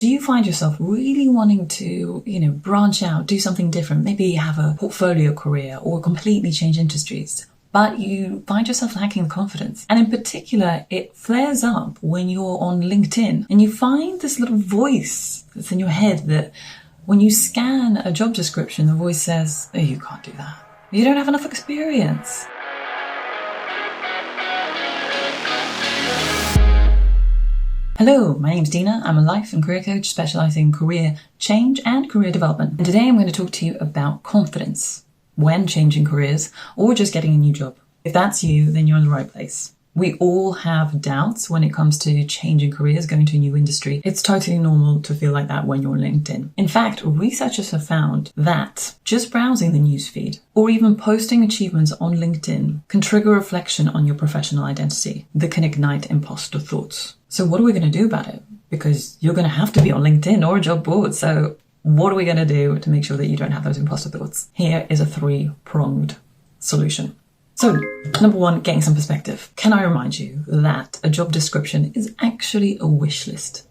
Do you find yourself really wanting to, branch out, do something different, maybe have a portfolio career or completely change industries, but you find yourself lacking the confidence? And in particular, it flares up when you're on LinkedIn and you find this little voice that's in your head that when you scan a job description, the voice says, oh, you can't do that. You don't have enough experience. Hello, my name's Dina. I'm a life and career coach specialising in career change and career development. And today I'm going to talk to you about confidence when changing careers or just getting a new job. If that's you, then you're in the right place. We all have doubts when it comes to changing careers, going to a new industry. It's totally normal to feel like that when you're on LinkedIn. In fact, researchers have found that just browsing the newsfeed or even posting achievements on LinkedIn can trigger reflection on your professional identity that can ignite imposter thoughts. So what are we going to do about it? Because you're going to have to be on LinkedIn or a job board. So what are we going to do to make sure that you don't have those imposter thoughts? Here is a three-pronged solution. So, number one, getting some perspective. Can I remind you that a job description is actually a wish list?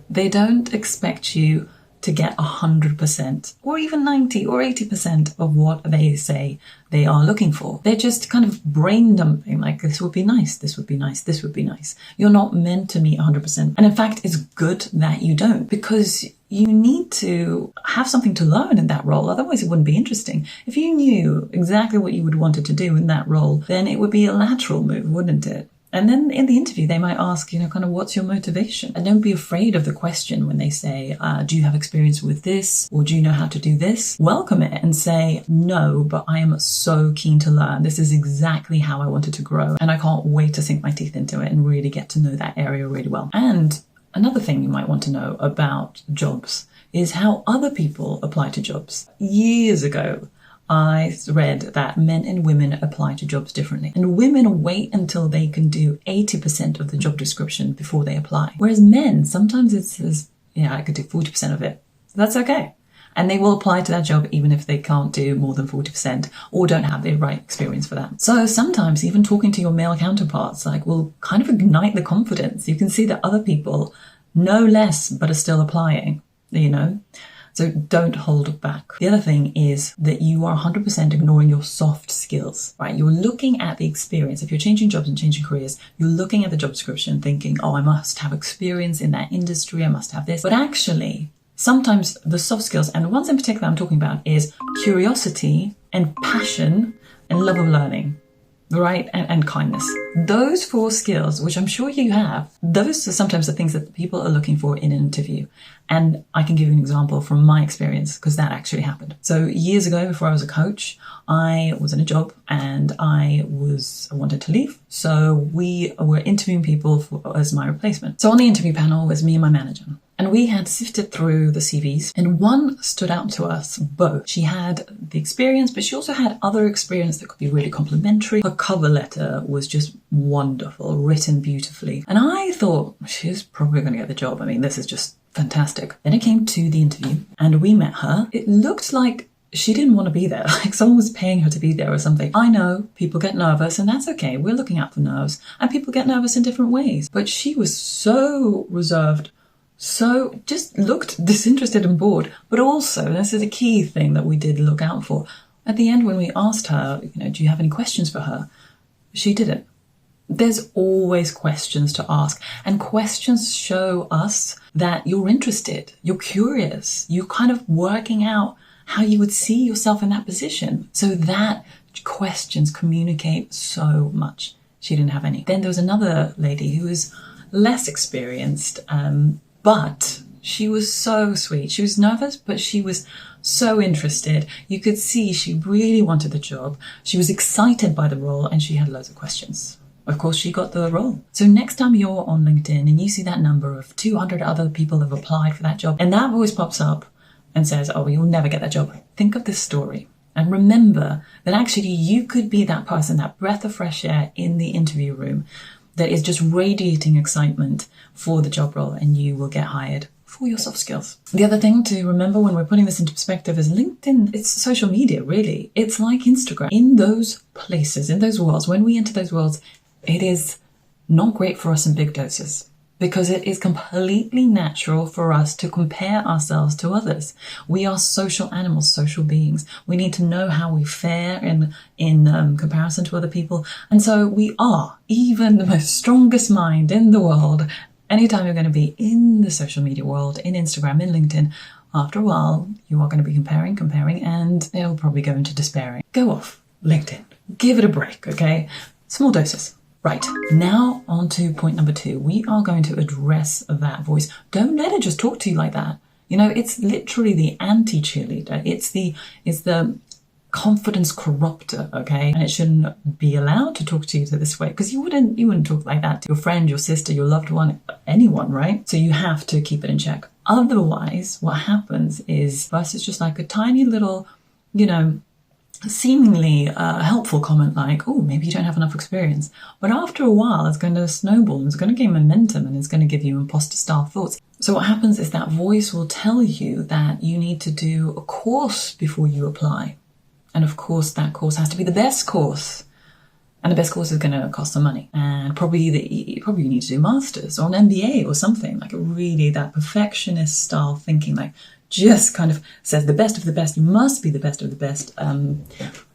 They don't expect you to get 100% or even 90 or 80% of what they say they are looking for. They're just kind of brain dumping, like this would be nice, this would be nice, this would be nice. You're not meant to meet 100%. And in fact, it's good that you don't, because you need to have something to learn in that role. Otherwise, it wouldn't be interesting. If you knew exactly what you would wanted to do in that role, then it would be a lateral move, wouldn't it? And then in the interview, they might ask, kind of what's your motivation? And don't be afraid of the question when they say, do you have experience with this? Or do you know how to do this? Welcome it and say, no, but I am so keen to learn. This is exactly how I wanted to grow. And I can't wait to sink my teeth into it and really get to know that area really well. And another thing you might want to know about jobs is how other people apply to jobs. Years ago, I read that men and women apply to jobs differently. And women wait until they can do 80% of the job description before they apply. Whereas men, sometimes it says, I could do 40% of it. That's okay. And they will apply to that job even if they can't do more than 40% or don't have the right experience for that. So sometimes even talking to your male counterparts will kind of ignite the confidence. You can see that other people know less but are still applying, So don't hold back. The other thing is that you are 100% ignoring your soft skills, right? You're looking at the experience. If you're changing jobs and changing careers, you're looking at the job description thinking, I must have experience in that industry. I must have this. But actually, sometimes the soft skills, and the ones in particular I'm talking about, is curiosity and passion and love of learning, right? And kindness. Those four skills, which I'm sure you have, those are sometimes the things that people are looking for in an interview. And I can give you an example from my experience because that actually happened. So years ago, before I was a coach, I was in a job and I wanted to leave. So we were interviewing people as my replacement. So on the interview panel was me and my manager. And we had sifted through the CVs and one stood out to us both. She had the experience, but she also had other experience that could be really complimentary. Her cover letter was just wonderful, written beautifully. And I thought, she's probably going to get the job. I mean, this is just fantastic. Then it came to the interview and we met her. It looked like she didn't want to be there, like someone was paying her to be there or something. I know people get nervous and that's okay. We're looking out for nerves and people get nervous in different ways. But she was so reserved, so just looked disinterested and bored. But also, this is a key thing that we did look out for. At the end, when we asked her, do you have any questions for her? She didn't. There's always questions to ask. And questions show us that you're interested, you're curious, you're kind of working out how you would see yourself in that position. So that questions communicate so much. She didn't have any. Then there was another lady who was less experienced, but she was so sweet. She was nervous, but she was so interested. You could see she really wanted the job. She was excited by the role and she had loads of questions. Of course, she got the role. So next time you're on LinkedIn and you see that number of 200 other people have applied for that job and that voice pops up and says, oh, you'll never get that job. Think of this story and remember that actually you could be that person, that breath of fresh air in the interview room that is just radiating excitement for the job role and you will get hired for your soft skills. The other thing to remember when we're putting this into perspective is LinkedIn, it's social media, really. It's like Instagram. In those places, in those worlds, when we enter those worlds, it is not great for us in big doses. because it is completely natural for us to compare ourselves to others. We are social animals, social beings. We need to know how we fare in comparison to other people. And so we are, even the most strongest mind in the world, anytime you're going to be in the social media world, in Instagram, in LinkedIn, after a while, you are going to be comparing, and it'll probably go into despairing. Go off LinkedIn. Give it a break, okay? Small doses. Right, now on to point number 2. We are going to address that voice. Don't let it just talk to you like that. You know, it's literally the anti-cheerleader. It's the confidence corruptor, okay? And it shouldn't be allowed to talk to you this way, because you wouldn't talk like that to your friend, your sister, your loved one, anyone, right? So you have to keep it in check. Otherwise, what happens is, first it's just like a tiny little, seemingly helpful comment like, oh, maybe you don't have enough experience. But after a while, it's going to snowball, it's going to gain momentum, and it's going to give you imposter style thoughts. So what happens is that voice will tell you that you need to do a course before you apply. And of course, that course has to be the best course. And the best course is going to cost some money. And probably you need to do masters or an MBA or something, like really that perfectionist style thinking, like just kind of says the best of the best, you must be the best of the best.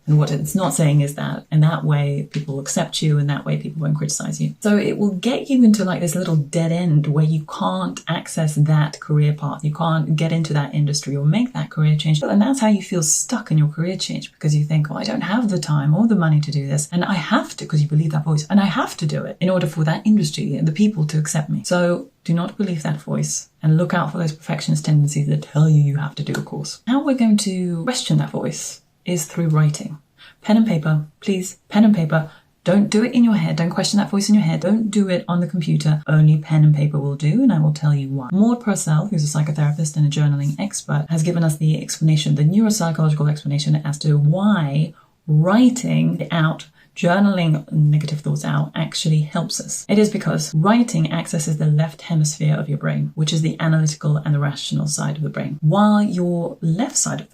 And what it's not saying is that in that way people accept you, and that way people won't criticize you. So it will get you into like this little dead end where you can't access that career path. You can't get into that industry or make that career change. And that's how you feel stuck in your career change, because you think, oh, I don't have the time or the money to do this. And I have to, because you believe that voice, and I have to do it in order for that industry and the people to accept me. So do not believe that voice, and look out for those perfectionist tendencies that tell you have to do a course. How we're going to question that voice is through writing. Pen and paper, please, pen and paper. Don't do it in your head. Don't question that voice in your head. Don't do it on the computer. Only pen and paper will do, and I will tell you why. Maud Purcell, who's a psychotherapist and a journaling expert, has given us the explanation, the neuropsychological explanation as to why writing out, journaling negative thoughts out actually helps us. It is because writing accesses the left hemisphere of your brain, which is the analytical and the rational side of the brain, whilst your left side of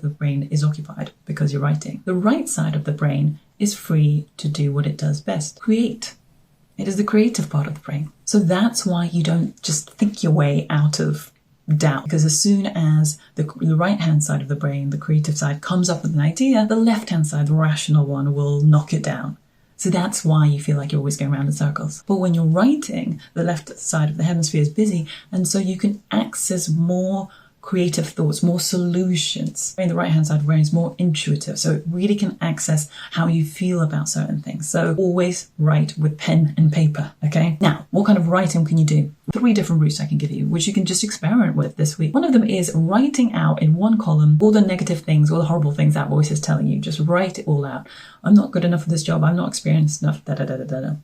the brain is occupied because you're writing, the right side of the brain is free to do what it does best, create. It is the creative part of the brain. So that's why you don't just think your way out of doubt, because as soon as the right hand side of the brain, the creative side, comes up with an idea, the left hand side, the rational one, will knock it down. So that's why you feel like you're always going around in circles. But when you're writing, the left side of the hemisphere is busy, and so you can access more creative thoughts, more solutions. And the right hand side of the brain is more intuitive, so it really can access how you feel about certain things. So always write with pen and paper, okay? Now, what kind of writing can you do? 3 different routes I can give you, which you can just experiment with this week. One of them is writing out in one column all the negative things, all the horrible things that voice is telling you. Just write it all out. I'm not good enough for this job. I'm not experienced enough, da-da-da-da-da.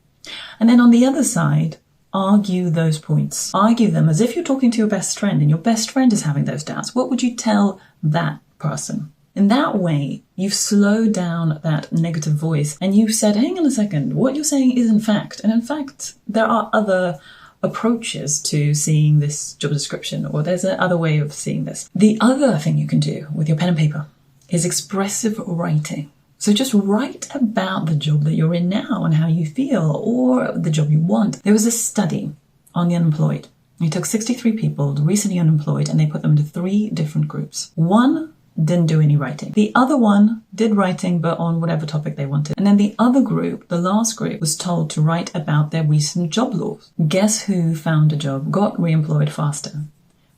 And then on the other side, argue those points. Argue them as if you're talking to your best friend and your best friend is having those doubts. What would you tell that person? In that way, you've slowed down that negative voice and you've said, hang on a second, what you're saying is in fact. And in fact, there are other approaches to seeing this job description, or there's another way of seeing this. The other thing you can do with your pen and paper is expressive writing. So just write about the job that you're in now and how you feel, or the job you want. There was a study on the unemployed. They took 63 people, recently unemployed, and they put them into 3 different groups. One didn't do any writing. The other one did writing, but on whatever topic they wanted. And then the other group, the last group, was told to write about their recent job loss. Guess who found a job, got re-employed faster?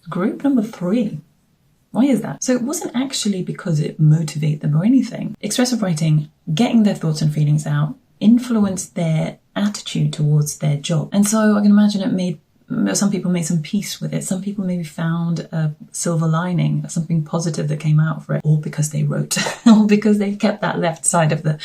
Group number 3. Why is that? So it wasn't actually because it motivated them or anything. Expressive writing, getting their thoughts and feelings out, influenced their attitude towards their job. And so I can imagine it made some people made some peace with it. Some people maybe found a silver lining, something positive that came out for it, all because they wrote, all because they kept that left side of the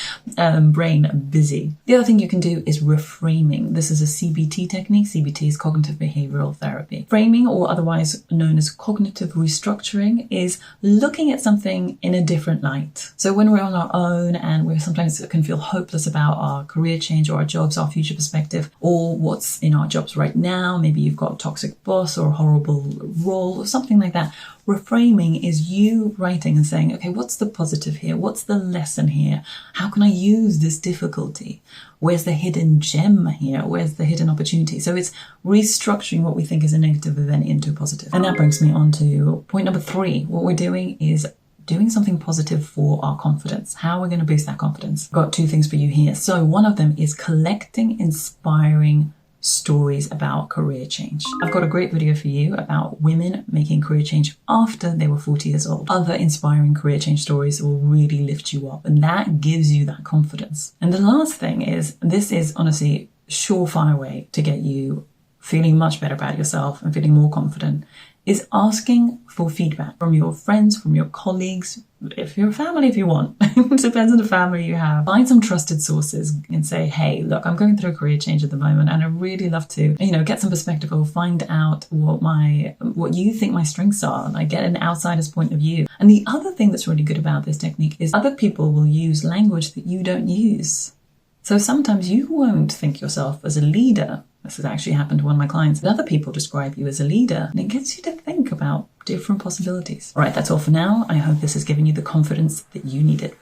brain busy. The other thing you can do is reframing. This is a CBT technique. CBT is cognitive behavioral therapy. Framing, or otherwise known as cognitive restructuring, is looking at something in a different light. So when we're on our own and we sometimes can feel hopeless about our career change or our jobs, our future perspective, or what's in our jobs right now, maybe maybe you've got a toxic boss or a horrible role or something like that. Reframing is you writing and saying, okay, what's the positive here? What's the lesson here? How can I use this difficulty? Where's the hidden gem here? Where's the hidden opportunity? So it's restructuring what we think is a negative event into a positive. And that brings me on to point number 3. What we're doing is doing something positive for our confidence. How we're going to boost that confidence. I've got 2 things for you here. So one of them is collecting inspiring stories about career change. I've got a great video for you about women making career change after they were 40 years old. Other inspiring career change stories will really lift you up, and that gives you that confidence. And the last thing is, this is honestly a surefire way to get you feeling much better about yourself and feeling more confident, is asking for feedback from your friends, from your colleagues, if you're a family, if you want. It depends on the family you have. Find some trusted sources and say, hey, look, I'm going through a career change at the moment and I'd really love to, get some perspective or find out what you think my strengths are. Like, get an outsider's point of view. And the other thing that's really good about this technique is other people will use language that you don't use. So sometimes you won't think yourself as a leader. This has actually happened to one of my clients. Other people describe you as a leader, and it gets you to think about different possibilities. All right, that's all for now. I hope this has given you the confidence that you needed.